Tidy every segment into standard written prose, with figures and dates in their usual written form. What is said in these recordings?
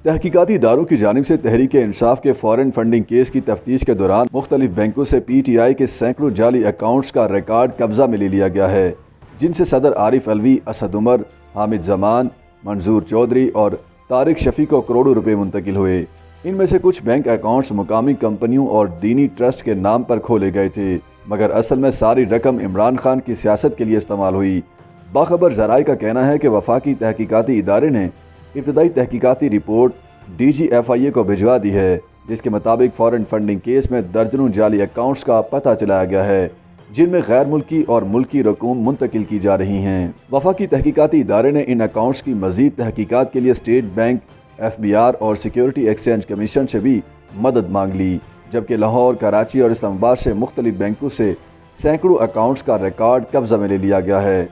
تحقیقاتی اداروں کی جانب سے تحریک انصاف کے فارن فنڈنگ کیس کی تفتیش کے دوران مختلف بینکوں سے پی ٹی آئی کے سینکڑوں جعلی اکاؤنٹس کا ریکارڈ قبضہ میں لے لیا گیا ہے، جن سے صدر عارف علوی، اسد عمر، حامد زمان، منظور چودھری اور طارق شفیع کو کروڑوں روپے منتقل ہوئے۔ ان میں سے کچھ بینک اکاؤنٹس مقامی کمپنیوں اور دینی ٹرسٹ کے نام پر کھولے گئے تھے، مگر اصل میں ساری رقم عمران خان کی سیاست کے لیے استعمال ہوئی۔ باخبر ذرائع کا کہنا ہے کہ وفاقی تحقیقاتی ادارے نے ابتدائی تحقیقاتی رپورٹ ڈی جی ایف آئی اے کو بھجوا دی ہے، جس کے مطابق فارن فنڈنگ کیس میں درجنوں جعلی اکاؤنٹس کا پتہ چلایا گیا ہے، جن میں غیر ملکی اور ملکی رقوم منتقل کی جا رہی ہیں۔ وفاقی تحقیقاتی ادارے نے ان اکاؤنٹس کی مزید تحقیقات کے لیے state bank, F B R اور سیکیورٹی ایکسچینج کمیشن سے بھی مدد مانگ لی، جبکہ لاہور، کراچی اور اسلام آباد سے مختلف بینکوں سے سینکڑوں اکاؤنٹس کا ریکارڈ قبضہ میں لے لیا گیا ہے،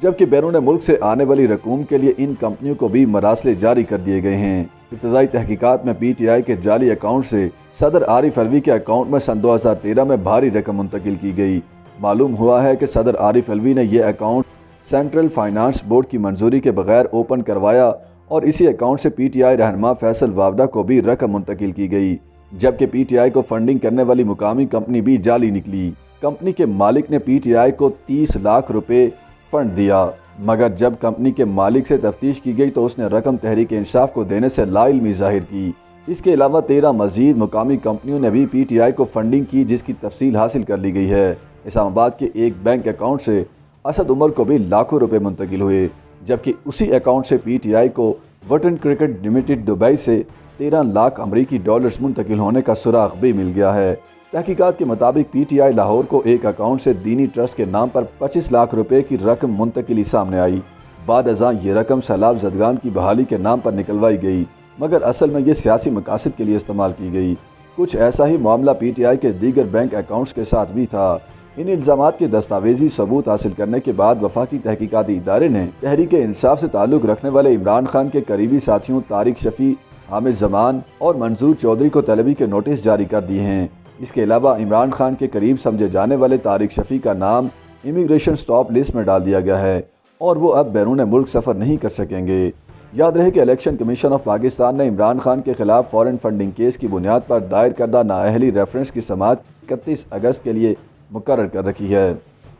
جبکہ بیرون ملک سے آنے والی رقوم کے لیے ان کمپنیوں کو بھی مراسلے جاری کر دیے گئے ہیں۔ ابتدائی تحقیقات میں پی ٹی آئی کے جعلی اکاؤنٹ سے صدر عارف علوی کے اکاؤنٹ میں سن 2013 میں بھاری رقم منتقل کی گئی۔ معلوم ہوا ہے کہ صدر عارف علوی نے یہ اکاؤنٹ سینٹرل فائنانس بورڈ کی منظوری کے بغیر اوپن کروایا اور اسی اکاؤنٹ سے پی ٹی آئی رہنما فیصل وابڈہ کو بھی رقم منتقل کی گئی، جبکہ پی ٹی آئی کو فنڈنگ کرنے والی مقامی کمپنی بھی جعلی نکلی۔ کمپنی کے مالک نے پی ٹی آئی کو 30 لاکھ روپے فنڈ دیا، مگر جب کمپنی کے مالک سے تفتیش کی گئی تو اس نے رقم تحریک انصاف کو دینے سے لا علمی ظاہر کی۔ اس کے علاوہ 13 مزید مقامی کمپنیوں نے بھی پی ٹی آئی کو فنڈنگ کی، جس کی تفصیل حاصل کر لی گئی ہے۔ اسلام آباد کے ایک بینک اکاؤنٹ سے اسد عمر کو بھی لاکھوں روپے منتقل ہوئے، جبکہ اسی اکاؤنٹ سے پی ٹی آئی کو وٹن کرکٹ لمیٹڈ دبئی سے 13 لاکھ امریکی ڈالرز منتقل ہونے کا سراغ بھی مل گیا ہے۔ تحقیقات کے مطابق پی ٹی آئی لاہور کو ایک اکاؤنٹ سے دینی ٹرسٹ کے نام پر 25 لاکھ روپے کی رقم منتقلی سامنے آئی۔ بعد ازاں یہ رقم سیلاب زدگان کی بحالی کے نام پر نکلوائی گئی، مگر اصل میں یہ سیاسی مقاصد کے لیے استعمال کی گئی۔ کچھ ایسا ہی معاملہ پی ٹی آئی کے دیگر بینک اکاؤنٹس کے ساتھ بھی تھا۔ ان الزامات کے دستاویزی ثبوت حاصل کرنے کے بعد وفاقی تحقیقاتی ادارے نے تحریک انصاف سے تعلق رکھنے والے عمران خان کے قریبی ساتھیوں طارق شفیع، حامد زمان اور منظور چودھری کو طلبی کے نوٹس جاری کر دیے ہیں۔ اس کے علاوہ عمران خان کے قریب سمجھے جانے والے طارق شفیع کا نام امیگریشن سٹاپ لسٹ میں ڈال دیا گیا ہے اور وہ اب بیرون ملک سفر نہیں کر سکیں گے۔ یاد رہے کہ الیکشن کمیشن آف پاکستان نے عمران خان کے خلاف فارن فنڈنگ کیس کی بنیاد پر دائر کردہ نااہلی ریفرنس کی سماعت 31 اگست کے لیے مقرر کر رکھی ہے۔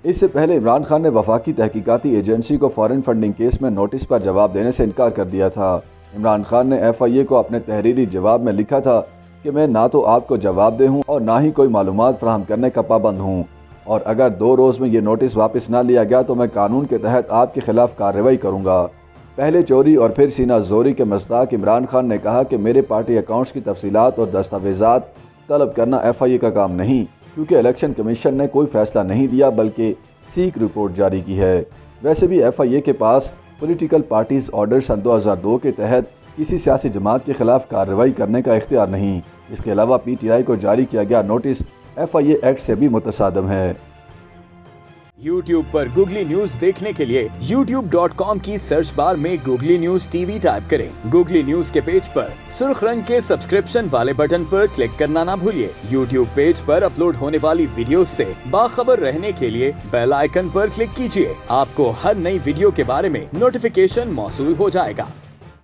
اس سے پہلے عمران خان نے وفاقی تحقیقاتی ایجنسی کو فارن فنڈنگ کیس میں نوٹس پر جواب دینے سے انکار کر دیا تھا۔ عمران خان نے ایف آئی اے کو اپنے تحریری جواب میں لکھا تھا کہ میں نہ تو آپ کو جواب دہ ہوں اور نہ ہی کوئی معلومات فراہم کرنے کا پابند ہوں، اور اگر 2 روز میں یہ نوٹس واپس نہ لیا گیا تو میں قانون کے تحت آپ کے خلاف کارروائی کروں گا۔ پہلے چوری اور پھر سینہ زوری کے مصداق عمران خان نے کہا کہ میرے پارٹی اکاؤنٹس کی تفصیلات اور دستاویزات طلب کرنا ایف آئی اے کا کام نہیں، کیونکہ الیکشن کمیشن نے کوئی فیصلہ نہیں دیا بلکہ سیک رپورٹ جاری کی ہے۔ ویسے بھی ایف آئی اے کے پاس پولیٹیکل پارٹیز آرڈر سن 2002 کے تحت کسی سیاسی جماعت کے خلاف کارروائی کرنے کا اختیار نہیں۔ اس کے علاوہ پی ٹی آئی کو جاری کیا گیا notice F I a act سے بھی متصادم ہے۔ یوٹیوب پر گوگلی نیوز دیکھنے کے لیے youtube.com کی سرچ بار میں googly news T V type کریں۔ گوگلی نیوز کے پیج پر سرخ رنگ کے سبسکرپشن والے بٹن پر کلک کرنا نہ بھولیے۔ یوٹیوب پیج پر اپلوڈ ہونے والی ویڈیوز سے باخبر رہنے کے لیے بیل آئیکن پر کلک کیجیے۔ آپ کو ہر نئی ویڈیو کے بارے میں نوٹیفیکیشن موصول ہو جائے گا۔